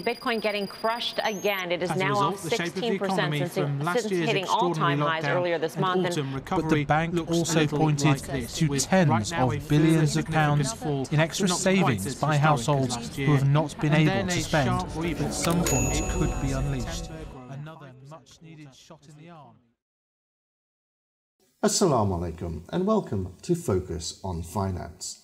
Bitcoin getting crushed again. It is As a now result, off the shape of the 16% economy from last since year's hitting all-time highs extraordinary earlier this lockdown month. and autumn But recovery the bank looks also a little pointed like this, to with tens right now a of billions of pounds fall, in extra but not quite savings as by historic as households last who year. have not been And able then to a spend, sharp but rebound at some point in could be August, unleashed. September, Another much-needed shot in the arm. Assalamu alaikum and welcome to Focus on Finance.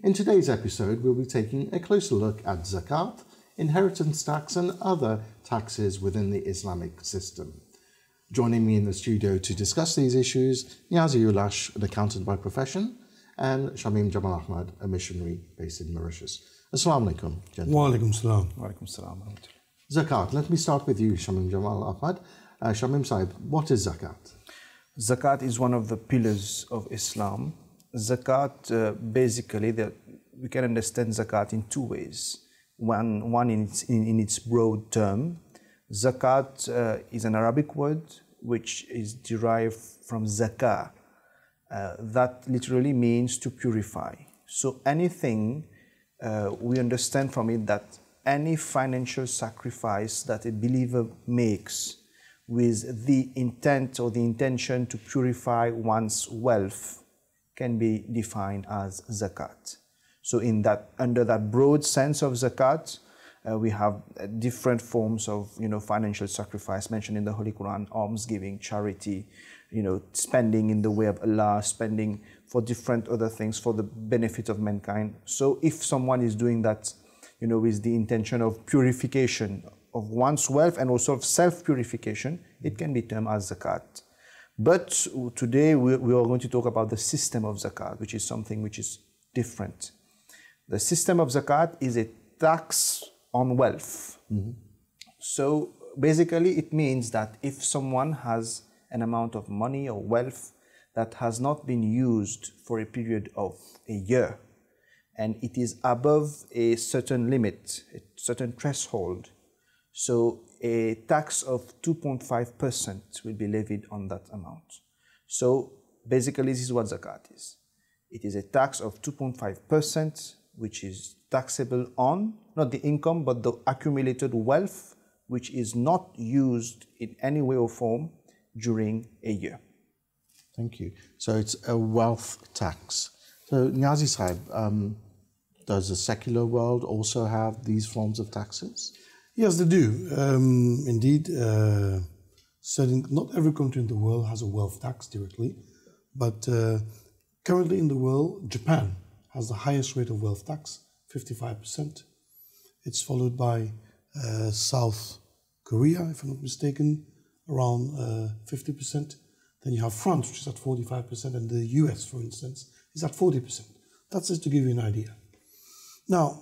In today's episode, we'll be taking a closer look at Zakat, inheritance tax and other taxes within the Islamic system. Joining me in the studio to discuss these issues, Niazi Hoolash, an accountant by profession, and Shameem Jamal Ahmed, a missionary based in Mauritius. Assalamu alaikum, gentlemen. Wa alaikum salam. Wa alaikum salam. Zakat, let me start with you, Shameem Jamal Ahmed. Shameem Saib, what is Zakat? Zakat is one of the pillars of Islam. Zakat, basically, we can understand Zakat in two ways. One in its broad term. Zakat is an Arabic word which is derived from zakah. That literally means to purify. So anything, we understand from it that any financial sacrifice that a believer makes with the intent or the intention to purify one's wealth can be defined as zakat. So under that broad sense of zakat, we have different forms of financial sacrifice mentioned in the Holy Quran: almsgiving, charity, spending in the way of Allah, spending for different other things for the benefit of mankind. So if someone is doing that, with the intention of purification of one's wealth and also of self-purification, it can be termed as zakat. But today we are going to talk about the system of zakat, which is something which is different. The system of zakat is a tax on wealth. Mm-hmm. So basically it means that if someone has an amount of money or wealth that has not been used for a period of a year, and it is above a certain limit, a certain threshold, so a tax of 2.5% will be levied on that amount. So basically this is what zakat is. It is a tax of 2.5%, which is taxable on, not the income, but the accumulated wealth, which is not used in any way or form during a year. Thank you. So it's a wealth tax. So Niazi Saib, does the secular world also have these forms of taxes? Yes, they do. Indeed, not every country in the world has a wealth tax directly, but currently in the world, Japan has the highest rate of wealth tax, 55%. It's followed by South Korea, if I'm not mistaken, around 50%. Then you have France, which is at 45%, and the US, for instance, is at 40%. That's just to give you an idea. Now,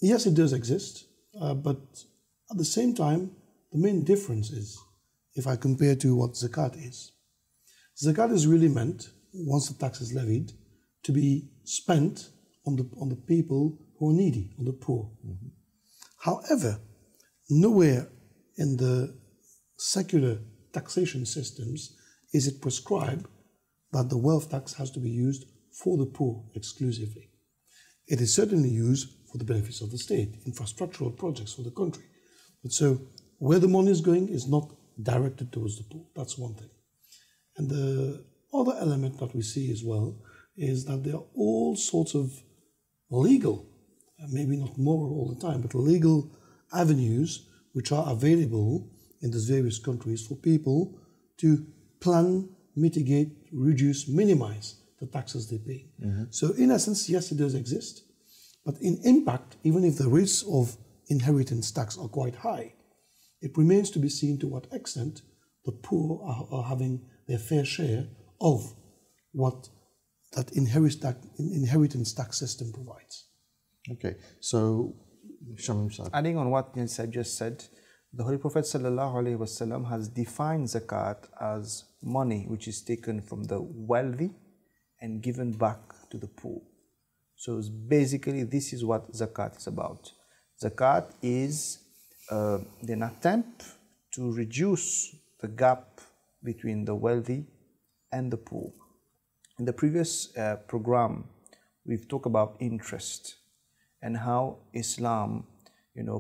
yes, it does exist, but at the same time, the main difference is, if I compare to what zakat is really meant, once the tax is levied, to be spent on the people who are needy, on the poor. Mm-hmm. However, nowhere in the secular taxation systems is it prescribed that the wealth tax has to be used for the poor exclusively. It is certainly used for the benefits of the state, infrastructural projects for the country. But so where the money is going is not directed towards the poor. That's one thing. And the other element that we see as well is that there are all sorts of legal, maybe not moral all the time, but legal avenues which are available in these various countries for people to plan, mitigate, reduce, minimize the taxes they pay. Mm-hmm. So in essence, yes, it does exist, but in impact, even if the rates of inheritance tax are quite high, it remains to be seen to what extent the poor are having their fair share of what that inheritance tax system provides. Okay, so Shameem Saib. Adding on what Niazi just said, the Holy Prophet ﷺ has defined zakat as money which is taken from the wealthy and given back to the poor. So basically this is what zakat is about. Zakat is an attempt to reduce the gap between the wealthy and the poor. In the previous program, we've talked about interest and how Islam,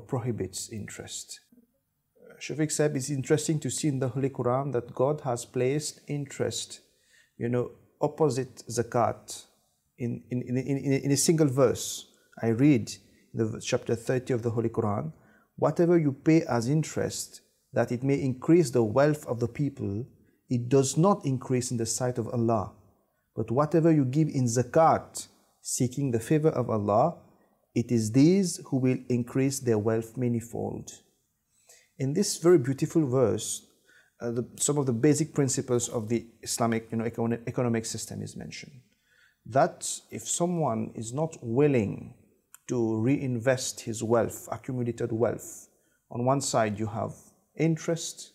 prohibits interest. Shafique said it's interesting to see in the Holy Quran that God has placed interest, opposite zakat in a single verse. I read the chapter 30 of the Holy Quran, whatever you pay as interest, that it may increase the wealth of the people, it does not increase in the sight of Allah. But whatever you give in zakat, seeking the favor of Allah, it is these who will increase their wealth manifold. In this very beautiful verse, some of the basic principles of the Islamic economic system is mentioned. That if someone is not willing to reinvest his wealth, accumulated wealth, on one side you have interest.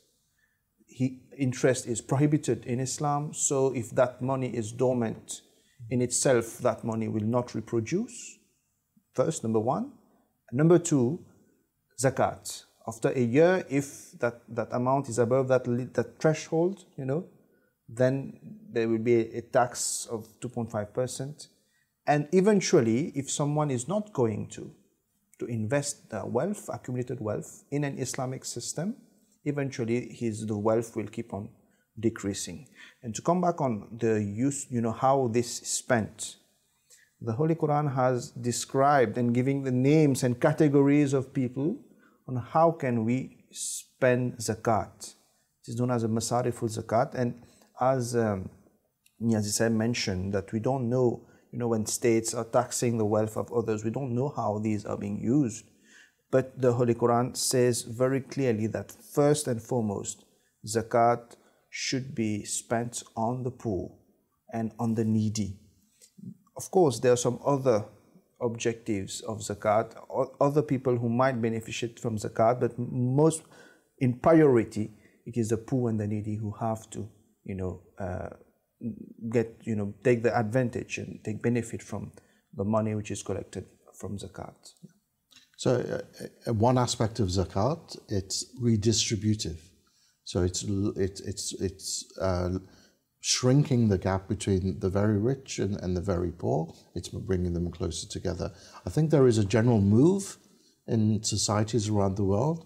Interest is prohibited in Islam, so if that money is dormant in itself, that money will not reproduce. First, number one. Number two, zakat. After a year, if that amount is above that threshold, then there will be a tax of 2.5%. And eventually, if someone is not going to invest the wealth, accumulated wealth, in an Islamic system, eventually the wealth will keep on decreasing. And to come back on the use, how this is spent, the Holy Quran has described and giving the names and categories of people on how can we spend zakat. It is known as a masariful zakat, and as Niazi mentioned, that we don't know, when states are taxing the wealth of others, we don't know how these are being used. But the Holy Quran says very clearly that first and foremost, zakat should be spent on the poor and on the needy. Of course, there are some other objectives of zakat, other people who might benefit from zakat, but most in priority, it is the poor and the needy who have to, take the advantage and take benefit from the money which is collected from zakat. So one aspect of zakat, it's redistributive. So it's shrinking the gap between the very rich and the very poor. It's bringing them closer together. I think there is a general move in societies around the world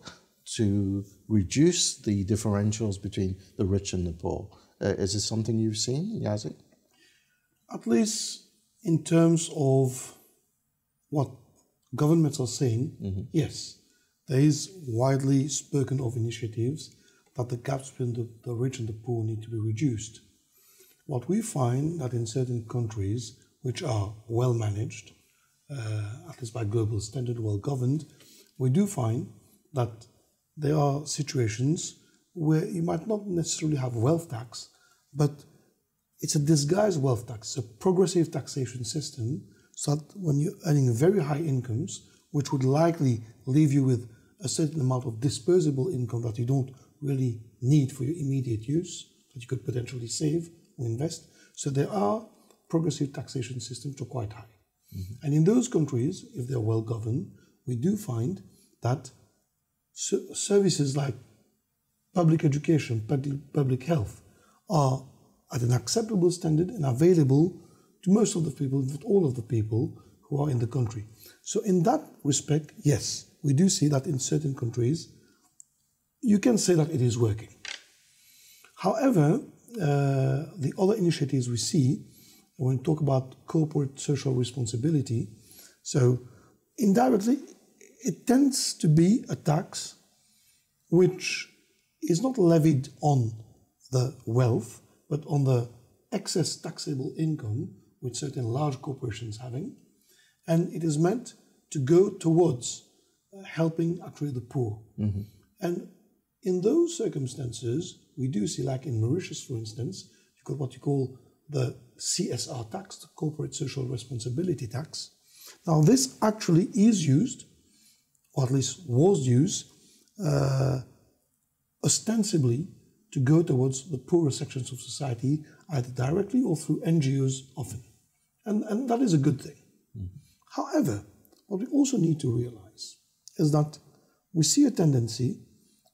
to reduce the differentials between the rich and the poor. Is this something you've seen, Niazi? At least in terms of what governments are saying, yes, there is widely spoken of initiatives that the gaps between the rich and the poor need to be reduced. What we find that in certain countries which are well managed, at least by global standard, well governed, we do find that there are situations where you might not necessarily have wealth tax, but it's a disguised wealth tax, a progressive taxation system, so that when you're earning very high incomes, which would likely leave you with a certain amount of disposable income that you don't really need for your immediate use, that you could potentially save or invest. So there are progressive taxation systems which are quite high. And in those countries, if they're well governed, we do find that services like public education, public health are at an acceptable standard and available to most of the people, not all of the people who are in the country. So in that respect, yes, we do see that in certain countries, you can say that it is working. However, the other initiatives we see, when we talk about corporate social responsibility, so indirectly, it tends to be a tax which is not levied on the wealth, but on the excess taxable income which certain large corporations having, and it is meant to go towards helping actually the poor. And in those circumstances, we do see, like in Mauritius, for instance, you've got what you call the CSR tax, the Corporate Social Responsibility Tax. Now, this actually is used, or at least was used, ostensibly to go towards the poorer sections of society, either directly or through NGOs often. And that is a good thing. However, what we also need to realize is that we see a tendency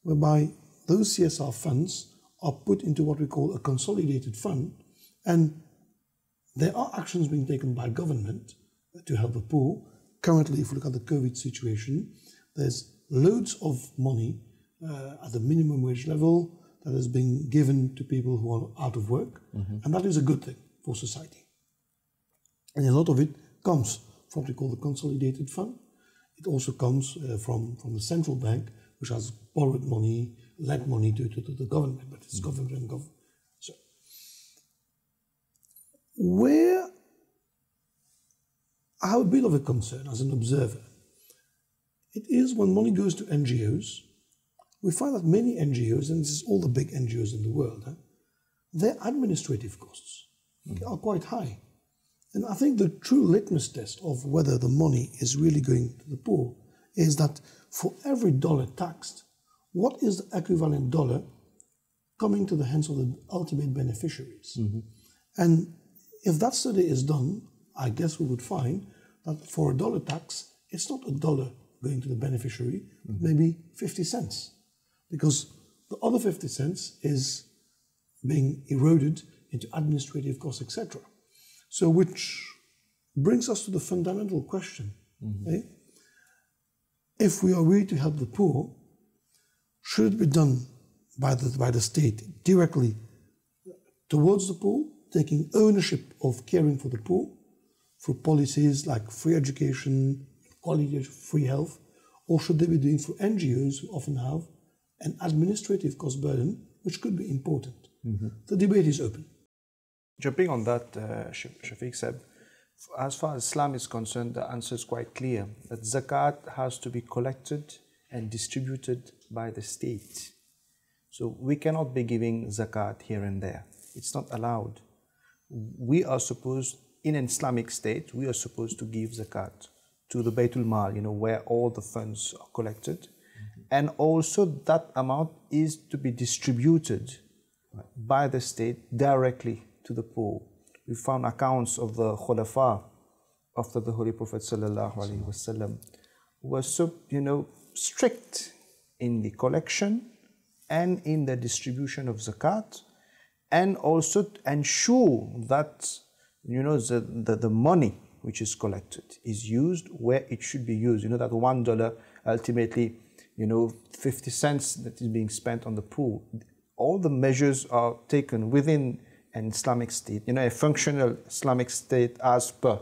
whereby those CSR funds are put into what we call a consolidated fund, and there are actions being taken by government to help the poor. Currently, if we look at the COVID situation, There's loads of money at the minimum wage level that is being given to people who are out of work, and that is a good thing for society. And a lot of it comes from what we call the consolidated fund. It also comes from the central bank, which has borrowed money, lent money to the government, but it's government and government. So, where I have a bit of a concern as an observer, it is when money goes to NGOs, we find that many NGOs, and this is all the big NGOs in the world, their administrative costs are quite high. And I think the true litmus test of whether the money is really going to the poor is that for every dollar taxed, what is the equivalent dollar coming to the hands of the ultimate beneficiaries? And if that study is done, I guess we would find that for a dollar tax, it's not a dollar going to the beneficiary, maybe 50 cents. Because the other 50 cents is being eroded into administrative costs, etc. So which brings us to the fundamental question. If we are really to help the poor, should it be done by the state directly towards the poor, taking ownership of caring for the poor through policies like free education, quality, free health, or should they be doing for NGOs who often have an administrative cost burden, which could be important? The debate is open. Jumping on that, Shafique said, as far as Islam is concerned, the answer is quite clear, that zakat has to be collected and distributed by the state. So we cannot be giving zakat here and there. It's not allowed. We are supposed, in an Islamic state, we are supposed to give zakat to the Baytul Mal, where all the funds are collected. And also that amount is to be distributed by the state directly to the poor. We found accounts of the Khulafa after the Holy Prophet sallallahu alaihi wasallam were so, strict in the collection and in the distribution of zakat, and also to ensure that, the money which is collected is used where it should be used. That $1 ultimately, 50 cents that is being spent on the poor. All the measures are taken within an Islamic state, a functional Islamic state as per,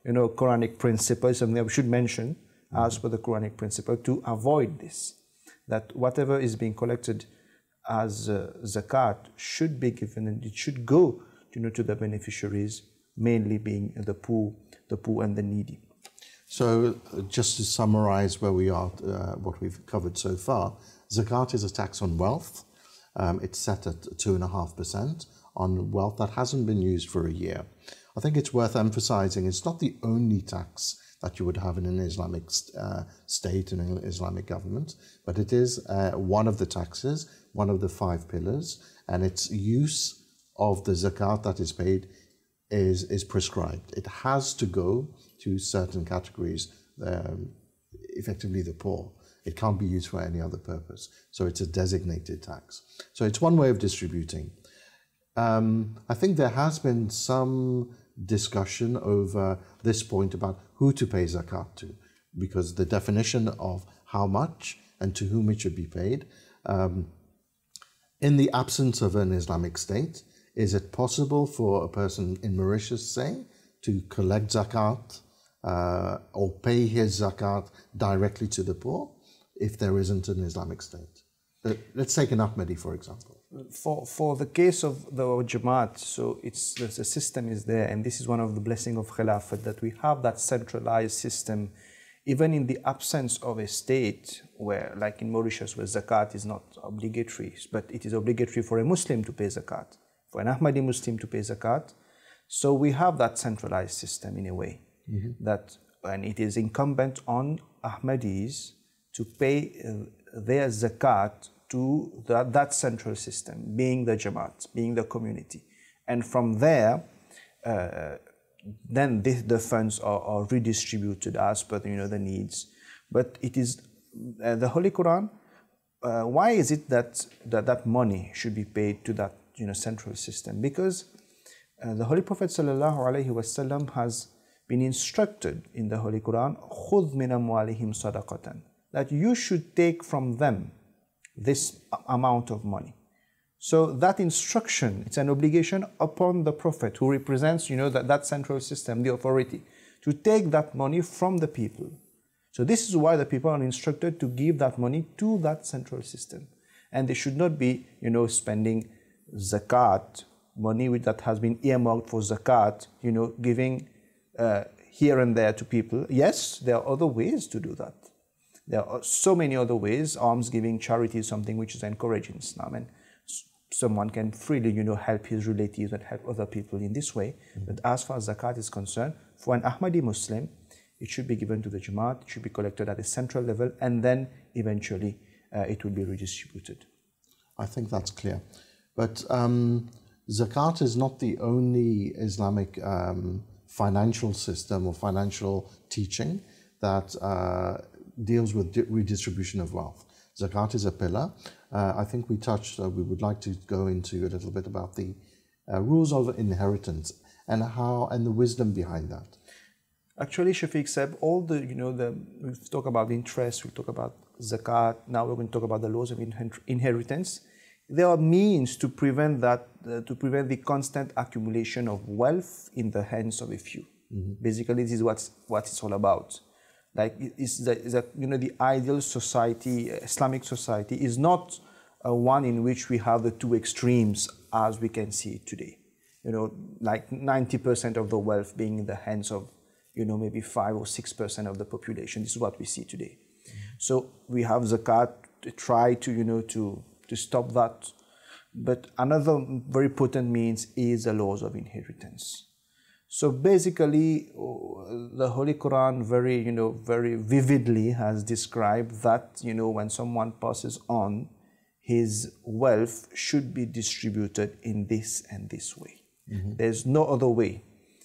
Quranic principles, something we should mention, as per the Quranic principle, to avoid this, that whatever is being collected as zakat should be given, and it should go, to the beneficiaries, mainly being the poor and the needy. So just to summarize where we are, what we've covered so far, zakat is a tax on wealth. It's set at 2.5% on wealth that hasn't been used for a year. I think it's worth emphasizing it's not the only tax that you would have in an Islamic state, in an Islamic government, but it is one of the taxes, one of the 5 pillars, and its use of the zakat that is paid is prescribed. It has to go to certain categories, effectively the poor. It can't be used for any other purpose. So it's a designated tax. So it's one way of distributing. I think there has been some discussion over this point about who to pay zakat to, because the definition of how much and to whom it should be paid. In the absence of an Islamic state, is it possible for a person in Mauritius, say, to collect zakat or pay his zakat directly to the poor if there isn't an Islamic state? Let's take an Ahmadi, for example. For the case of the Jamaat, so the system is there, and this is one of the blessings of Khilafat, that we have that centralized system, even in the absence of a state, where, like in Mauritius, where zakat is not obligatory, but it is obligatory for a Muslim to pay zakat, for an Ahmadi Muslim to pay zakat. So we have that centralized system in a way, and it is incumbent on Ahmadis to pay their zakat to that central system, being the Jamaat, being the community. And from there, then the funds are redistributed as per the needs. But it is the Holy Quran. Why is it that money should be paid to that central system? Because the Holy Prophet ﷺ has been instructed in the Holy Quran, خُذْ مِنْ أَمْوَالِهِمْ صَدَقَةً, that you should take from them this amount of money. So that instruction, it's an obligation upon the Prophet who represents, that central system, the authority, to take that money from the people. So this is why the people are instructed to give that money to that central system. And they should not be, spending zakat, money that has been earmarked for zakat, giving here and there to people. Yes, there are other ways to do that. There are so many other ways. Almsgiving, charity is something which is encouraged in Islam. And someone can freely, help his relatives and help other people in this way. But as far as zakat is concerned, for an Ahmadi Muslim, it should be given to the Jamaat, it should be collected at a central level, and then eventually it will be redistributed. I think that's clear. But zakat is not the only Islamic financial system or financial teaching that deals with redistribution of wealth. Zakat is a pillar. I think we would like to go into a little bit about the rules of inheritance and the wisdom behind that. Actually, Shafique said, we talk about interest, we talk about zakat, now we're going to talk about the laws of inheritance. There are means to prevent that, to prevent the constant accumulation of wealth in the hands of a few. Basically, this is what it's all about. Like, the ideal society, Islamic society, is not one in which we have the two extremes as we can see it today. Like 90% of the wealth being in the hands of, maybe 5 or 6% of the population. This is what we see today. So we have zakat to try to stop that. But another very potent means is the laws of inheritance. So basically, the Holy Quran very vividly has described that, when someone passes on, his wealth should be distributed in this and this way. There's no other way.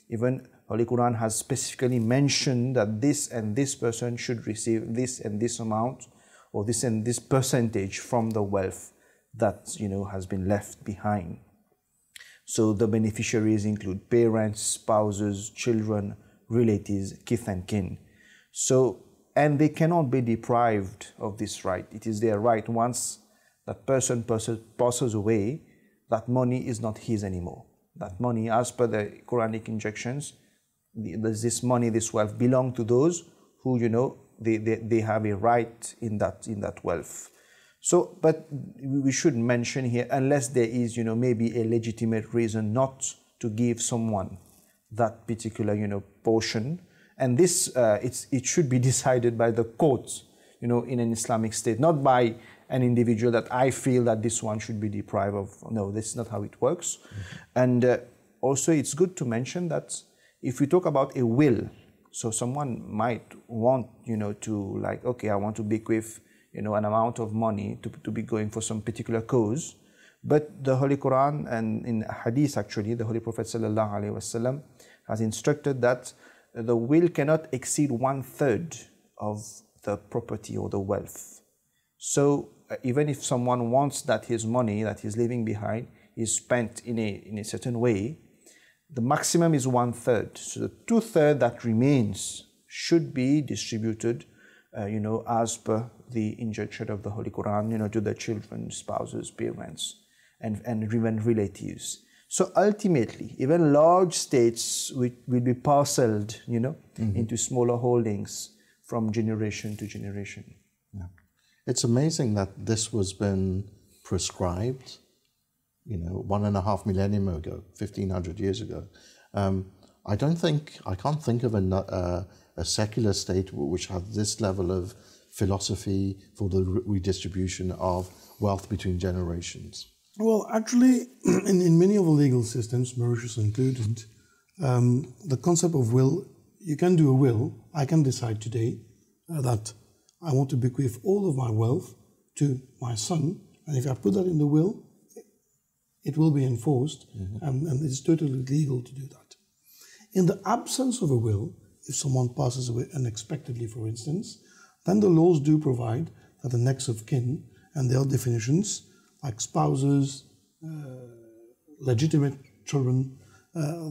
Even Holy Quran has specifically mentioned that this and this person should receive this and this amount, or this and this percentage from the wealth that has been left behind. So the beneficiaries include parents, spouses, children, relatives, kith and kin. So, and they cannot be deprived of this right. It is their right. Once that person passes away, that money is not his anymore. That money, as per the Quranic injunctions, this money, this wealth belong to those who, they have a right in that wealth. So, but we should mention here, unless there is, maybe a legitimate reason not to give someone that particular, portion, and this, it should be decided by the courts, in an Islamic state, not by an individual that I feel that this one should be deprived of. No, that's not how it works. And also, it's good to mention that if we talk about a will, so someone might want, to like, okay, I want to bequeath, an amount of money to be going for some particular cause. But the Holy Quran and in Hadith, actually, the Holy Prophet ﷺ has instructed that the will cannot exceed 1/3 of the property or the wealth. So even if someone wants that his money that he's leaving behind is spent in a certain way, the maximum is 1/3. So the 2/3 that remains should be distributed, as per the injunction of the Holy Quran, to the children, spouses, parents, and even relatives. So ultimately, even large states will be parceled, into smaller holdings from generation to generation. Yeah. It's amazing that this was been prescribed, 1.5 millennium ago, 1,500 years ago. I can't think of a secular state which had this level of philosophy for the redistribution of wealth between generations. Well, actually, in many of the legal systems, Mauritius included, the concept of will, you can do a will. I can decide today that I want to bequeath all of my wealth to my son, and if I put that in the will, it will be enforced, and it's totally legal to do that. In the absence of a will, if someone passes away unexpectedly, for instance, then the laws do provide that the next of kin and their definitions, like spouses, legitimate children,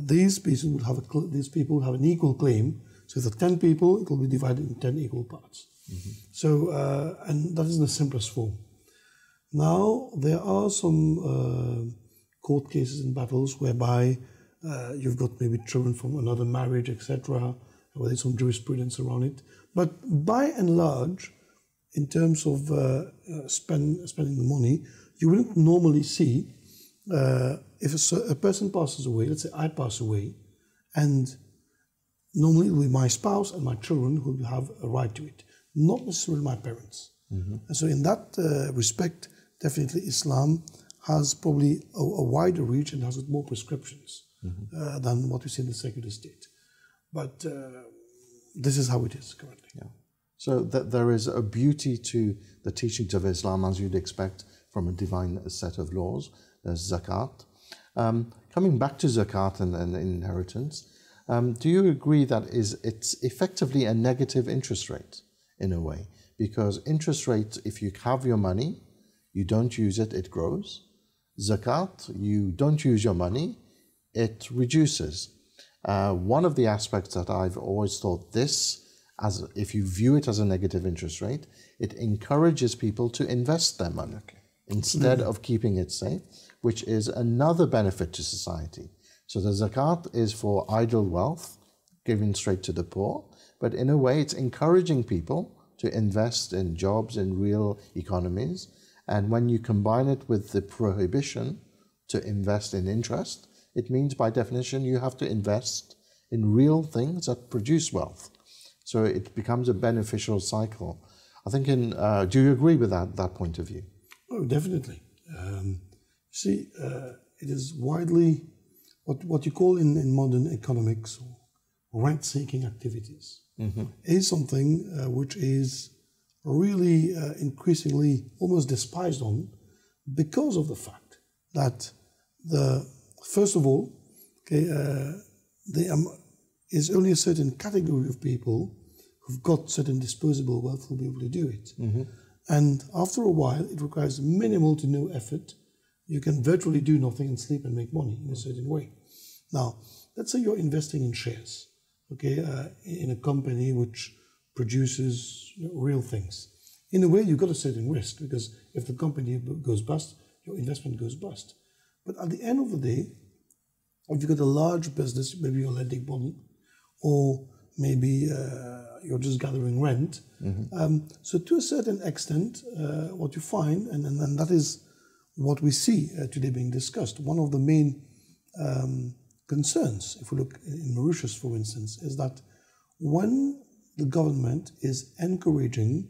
these people have an equal claim. So if there are 10 people, it will be divided in 10 equal parts. So, and that is the simplest form. Now, there are some court cases and battles whereby you've got maybe children from another marriage, etc., where there's some jurisprudence around it. But by and large, in terms of spending the money, you wouldn't normally see if a person passes away, let's say I pass away, and normally it will be my spouse and my children who will have a right to it, not necessarily my parents. And so in that respect, definitely Islam has probably a wider reach and has more prescriptions than what we see in the secular state. But this is how it is currently. Yeah. So there is a beauty to the teachings of Islam, as you'd expect from a divine set of laws. There's Zakat. Coming back to Zakat and inheritance, do you agree that it's effectively a negative interest rate in a way? Because interest rate, if you have your money, you don't use it, it grows. Zakat, you don't use your money, it reduces. One of the aspects that I've always thought this, as if you view it as a negative interest rate, it encourages people to invest their money instead of keeping it safe, which is another benefit to society. So the Zakat is for idle wealth, given straight to the poor, but in a way it's encouraging people to invest in jobs in real economies. And when you combine it with the prohibition to invest in interest, it means by definition you have to invest in real things that produce wealth. So it becomes a beneficial cycle. I think do you agree with that point of view? Oh, definitely. See, it is widely what you call in modern economics rent-seeking activities. Is something which is really increasingly almost despised on because of the fact that first of all, there is only a certain category of people who've got certain disposable wealth who'll be able to do it. And after a while, it requires minimal to no effort. You can virtually do nothing and sleep and make money in a certain way. Now, let's say you're investing in shares, in a company which produces real things. In a way, you've got a certain risk because if the company goes bust, your investment goes bust. But at the end of the day, if you've got a large business, maybe you're lending money, or maybe you're just gathering rent. So to a certain extent, what you find, and that is what we see today being discussed, one of the main concerns, if we look in Mauritius, for instance, is that when the government is encouraging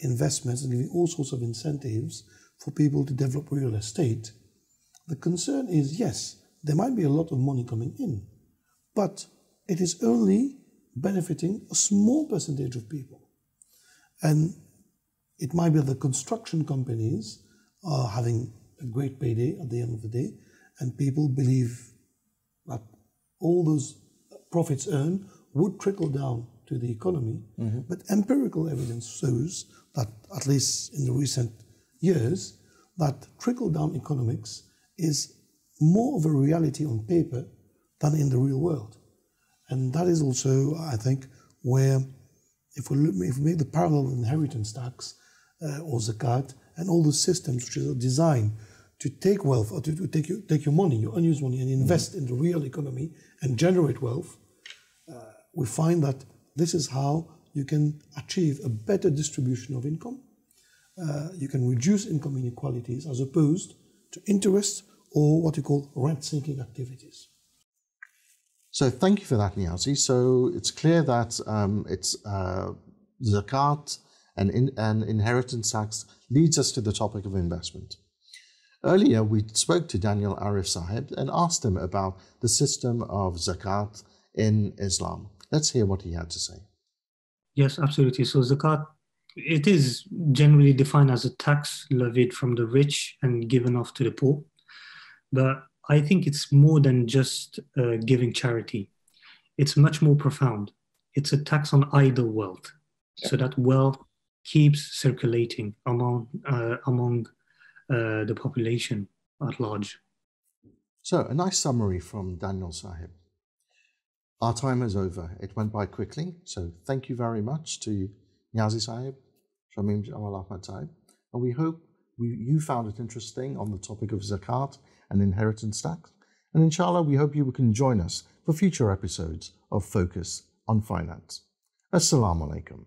investments and giving all sorts of incentives for people to develop real estate, the concern is, yes, there might be a lot of money coming in, but it is only benefiting a small percentage of people. And it might be that the construction companies are having a great payday at the end of the day, and people believe that all those profits earned would trickle down to the economy. But empirical evidence shows that, at least in the recent years, that trickle-down economics is more of a reality on paper than in the real world. And that is also, I think, where if we make the parallel of inheritance tax or Zakat and all those systems which are designed to take wealth or to take your money, your unused money, and invest in the real economy and generate wealth, we find that this is how you can achieve a better distribution of income. You can reduce income inequalities as opposed to interest or what you call rent-seeking activities. So thank you for that, Niazi. So it's clear that it's Zakat and inheritance tax leads us to the topic of investment. Earlier, we spoke to Daniel Arif Sahib and asked him about the system of Zakat in Islam. Let's hear what he had to say. Yes, absolutely. So Zakat, it is generally defined as a tax levied from the rich and given off to the poor. But I think it's more than just giving charity. It's much more profound. It's a tax on idle wealth, so that wealth keeps circulating among the population at large. So a nice summary from Daniel Sahib. Our time is over. It went by quickly, so thank you very much to Niazi Sahib, Shameem, Jamal, Ahmed Sahib, and we hope you found it interesting on the topic of Zakat and inheritance tax. And inshallah, we hope you can join us for future episodes of Focus on Finance. Assalamu alaikum.